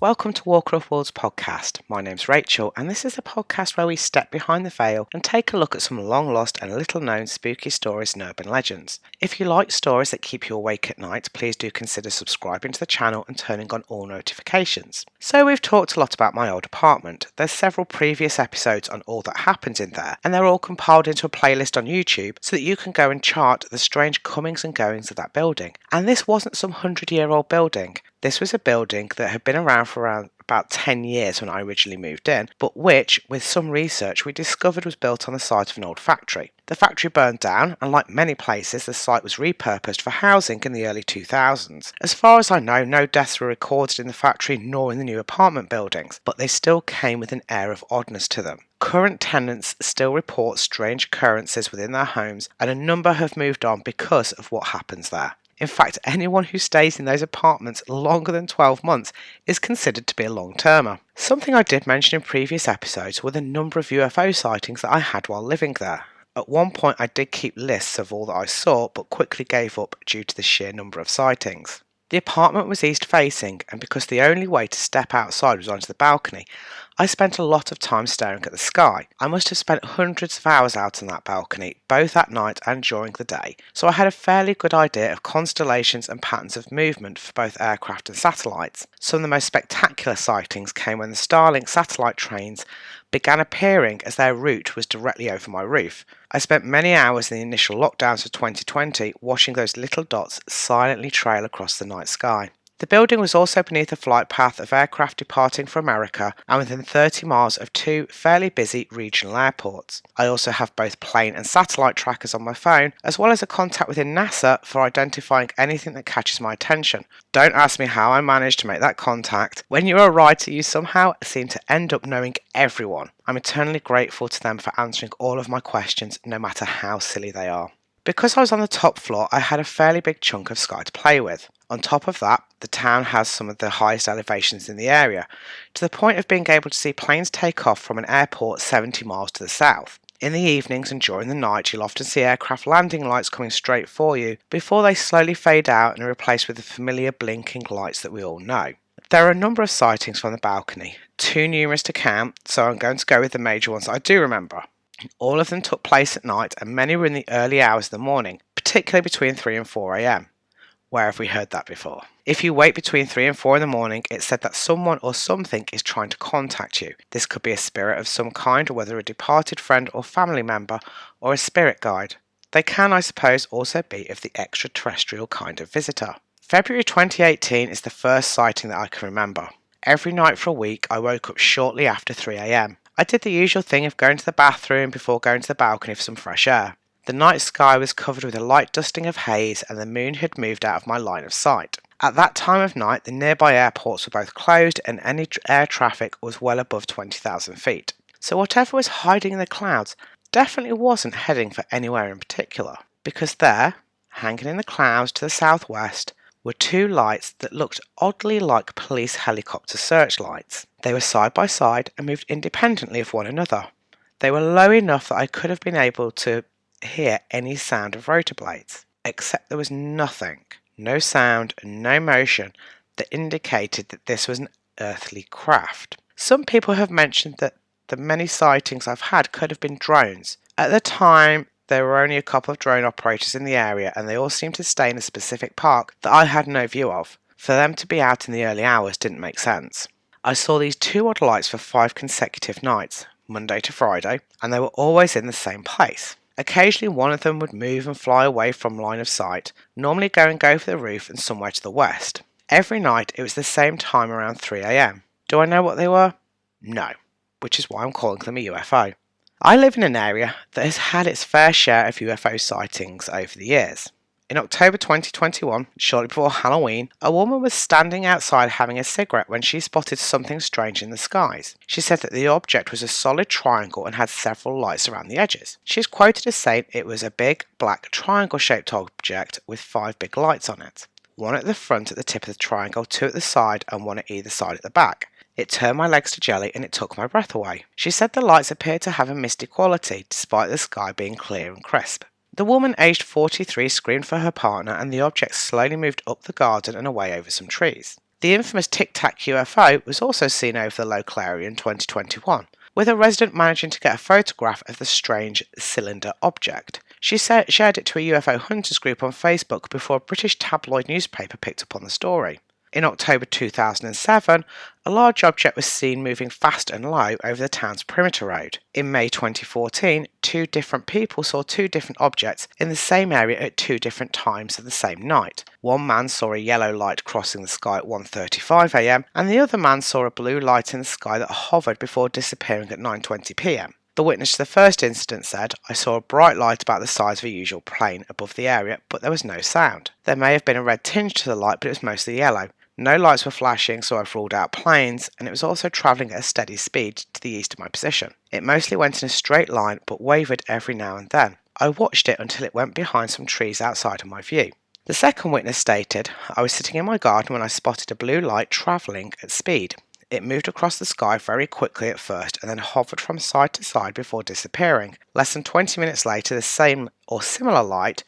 Welcome to Walker of Worlds podcast. My name's Rachel, and this is a podcast where we step behind the veil and take a look at some long lost and little known spooky stories and urban legends. If you like stories that keep you awake at night, please do consider subscribing to the channel and turning on all notifications. So we've talked a lot about my old apartment. There's several previous episodes on all that happens in there, and they're all compiled into a playlist on YouTube so that you can go and chart the strange comings and goings of that building. And this wasn't some 100-year-old building. This was a building that had been around for around about 10 years when I originally moved in, but which, with some research, we discovered was built on the site of an old factory. The factory burned down, and like many places, the site was repurposed for housing in the early 2000s. As far as I know, no deaths were recorded in the factory nor in the new apartment buildings, but they still came with an air of oddness to them. Current tenants still report strange occurrences within their homes, and a number have moved on because of what happens there. In fact, anyone who stays in those apartments longer than 12 months is considered to be a long-termer. Something I did mention in previous episodes were the number of UFO sightings that I had while living there. At one point I did keep lists of all that I saw, but quickly gave up due to the sheer number of sightings. The apartment was east-facing, and because the only way to step outside was onto the balcony, I spent a lot of time staring at the sky. I must have spent hundreds of hours out on that balcony, both at night and during the day, so I had a fairly good idea of constellations and patterns of movement for both aircraft and satellites. Some of the most spectacular sightings came when the Starlink satellite trains began appearing as their route was directly over my roof. I spent many hours in the initial lockdowns of 2020 watching those little dots silently trail across the night sky. The building was also beneath a flight path of aircraft departing for America and within 30 miles of two fairly busy regional airports. I also have both plane and satellite trackers on my phone, as well as a contact within NASA for identifying anything that catches my attention. Don't ask me how I managed to make that contact. When you're a writer, you somehow seem to end up knowing everyone. I'm eternally grateful to them for answering all of my questions, no matter how silly they are. Because I was on the top floor, I had a fairly big chunk of sky to play with. On top of that, the town has some of the highest elevations in the area, to the point of being able to see planes take off from an airport 70 miles to the south. In the evenings and during the night, you'll often see aircraft landing lights coming straight for you before they slowly fade out and are replaced with the familiar blinking lights that we all know. There are a number of sightings from the balcony, too numerous to count, so I'm going to go with the major ones that I do remember. All of them took place at night, and many were in the early hours of the morning, particularly between 3 and 4 a.m. Where have we heard that before? If you wait between 3 and 4 in the morning, it's said that someone or something is trying to contact you. This could be a spirit of some kind, or whether a departed friend or family member, or a spirit guide. They can, I suppose, also be of the extraterrestrial kind of visitor. February 2018 is the first sighting that I can remember. Every night for a week, I woke up shortly after 3 a.m. I did the usual thing of going to the bathroom before going to the balcony for some fresh air. The night sky was covered with a light dusting of haze, and the moon had moved out of my line of sight. At that time of night, the nearby airports were both closed and any air traffic was well above 20,000 feet. So whatever was hiding in the clouds definitely wasn't heading for anywhere in particular, because there, hanging in the clouds to the southwest, were two lights that looked oddly like police helicopter searchlights. They were side by side and moved independently of one another. They were low enough that I could have been able to hear any sound of rotor blades, except there was nothing, no sound and no motion that indicated that this was an earthly craft. Some people have mentioned that the many sightings I've had could have been drones. At the time, there were only a couple of drone operators in the area, and they all seemed to stay in a specific park that I had no view of. For them to be out in the early hours didn't make sense. I saw these two odd lights for 5 consecutive nights, Monday to Friday, and they were always in the same place. Occasionally one of them would move and fly away from line of sight, normally going over the roof and somewhere to the west. Every night it was the same time around 3 a.m. Do I know what they were? No, which is why I'm calling them a UFO. I live in an area that has had its fair share of UFO sightings over the years. In October 2021, shortly before Halloween, a woman was standing outside having a cigarette when she spotted something strange in the skies. She said that the object was a solid triangle and had several lights around the edges. She is quoted as saying it was a big, black, triangle-shaped object with 5 big lights on it. one at the front at the tip of the triangle, two at the side, and one at either side at the back. It turned my legs to jelly and it took my breath away. She said the lights appeared to have a misty quality, despite the sky being clear and crisp. The woman, aged 43, screamed for her partner, and the object slowly moved up the garden and away over some trees. The infamous Tic Tac UFO was also seen over the local area in 2021, with a resident managing to get a photograph of the strange cylinder object. She shared it to a UFO hunters group on Facebook before a British tabloid newspaper picked up on the story. In October 2007, a large object was seen moving fast and low over the town's perimeter road. In May 2014, two different people saw two different objects in the same area at two different times of the same night. One man saw a yellow light crossing the sky at 1:35 a.m, and the other man saw a blue light in the sky that hovered before disappearing at 9:20 p.m. The witness to the first incident said, "I saw a bright light about the size of a usual plane above the area, but there was no sound. There may have been a red tinge to the light, but it was mostly yellow. No lights were flashing, so I've ruled out planes, and it was also travelling at a steady speed to the east of my position. It mostly went in a straight line, but wavered every now and then. I watched it until it went behind some trees outside of my view." The second witness stated, "I was sitting in my garden when I spotted a blue light travelling at speed. It moved across the sky very quickly at first and then hovered from side to side before disappearing. Less than 20 minutes later, the same or similar light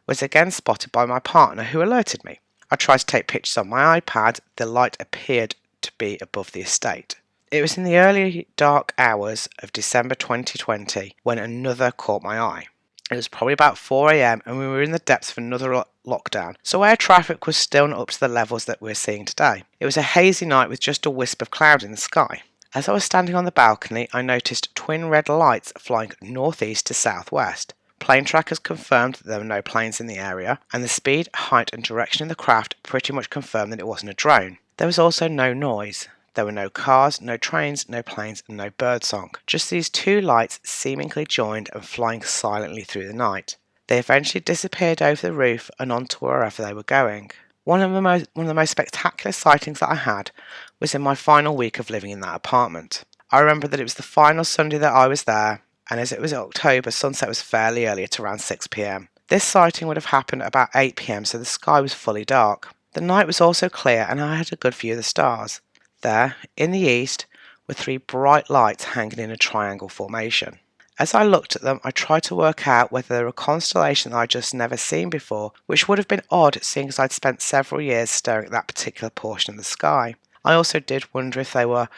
was again spotted by my partner, who alerted me. I tried to take pictures on my iPad. The light appeared to be above the estate." It was in the early dark hours of December 2020 when another caught my eye. It was probably about 4 a.m. and we were in the depths of another lockdown, so air traffic was still not up to the levels that we're seeing today. It was a hazy night with just a wisp of cloud in the sky. As I was standing on the balcony, I noticed twin red lights flying northeast to southwest. Plane trackers confirmed that there were no planes in the area, and the speed, height and direction of the craft pretty much confirmed that it wasn't a drone. There was also no noise. There were no cars, no trains, no planes, and no birdsong. Just these two lights seemingly joined and flying silently through the night. They eventually disappeared over the roof and onto wherever they were going. One of the most spectacular sightings that I had was in my final week of living in that apartment. I remember that it was the final Sunday that I was there, and as it was October, sunset was fairly early at around 6 p.m. This sighting would have happened at about 8 p.m, so the sky was fully dark. The night was also clear and I had a good view of the stars. There, in the east, were three bright lights hanging in a triangle formation. As I looked at them, I tried to work out whether they were a constellation that I'd just never seen before, which would have been odd seeing as I'd spent several years staring at that particular portion of the sky. I also did wonder if they were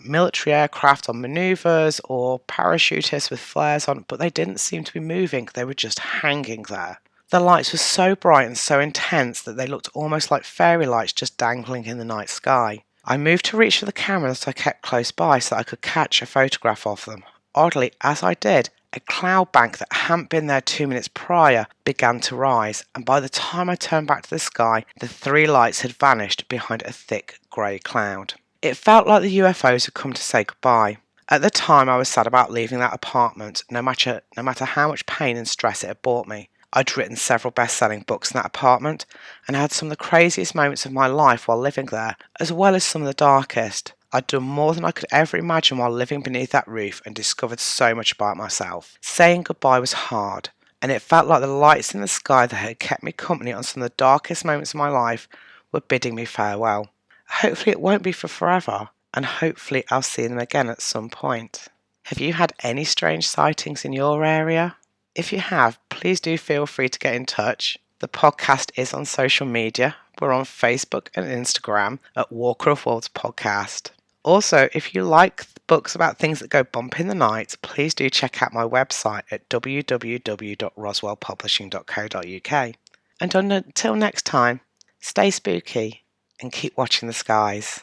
military aircraft on manoeuvres or parachutists with flares on, but they didn't seem to be moving, they were just hanging there. The lights were so bright and so intense that they looked almost like fairy lights just dangling in the night sky. I moved to reach for the camera that I kept close by so that I could catch a photograph of them. Oddly, as I did, a cloud bank that hadn't been there 2 minutes prior began to rise, and by the time I turned back to the sky, the three lights had vanished behind a thick grey cloud. It felt like the UFOs had come to say goodbye. At the time, I was sad about leaving that apartment, no matter how much pain and stress it had brought me. I'd written several best-selling books in that apartment and had some of the craziest moments of my life while living there, as well as some of the darkest. I'd done more than I could ever imagine while living beneath that roof and discovered so much about myself. Saying goodbye was hard, and it felt like the lights in the sky that had kept me company on some of the darkest moments of my life were bidding me farewell. Hopefully it won't be for forever, and hopefully I'll see them again at some point. Have you had any strange sightings in your area? If you have, please do feel free to get in touch. The podcast is on social media. We're on Facebook and Instagram at Walker of Worlds Podcast. Also, if you like books about things that go bump in the night, please do check out my website at www.roswellpublishing.co.uk. And until next time, stay spooky and keep watching the skies.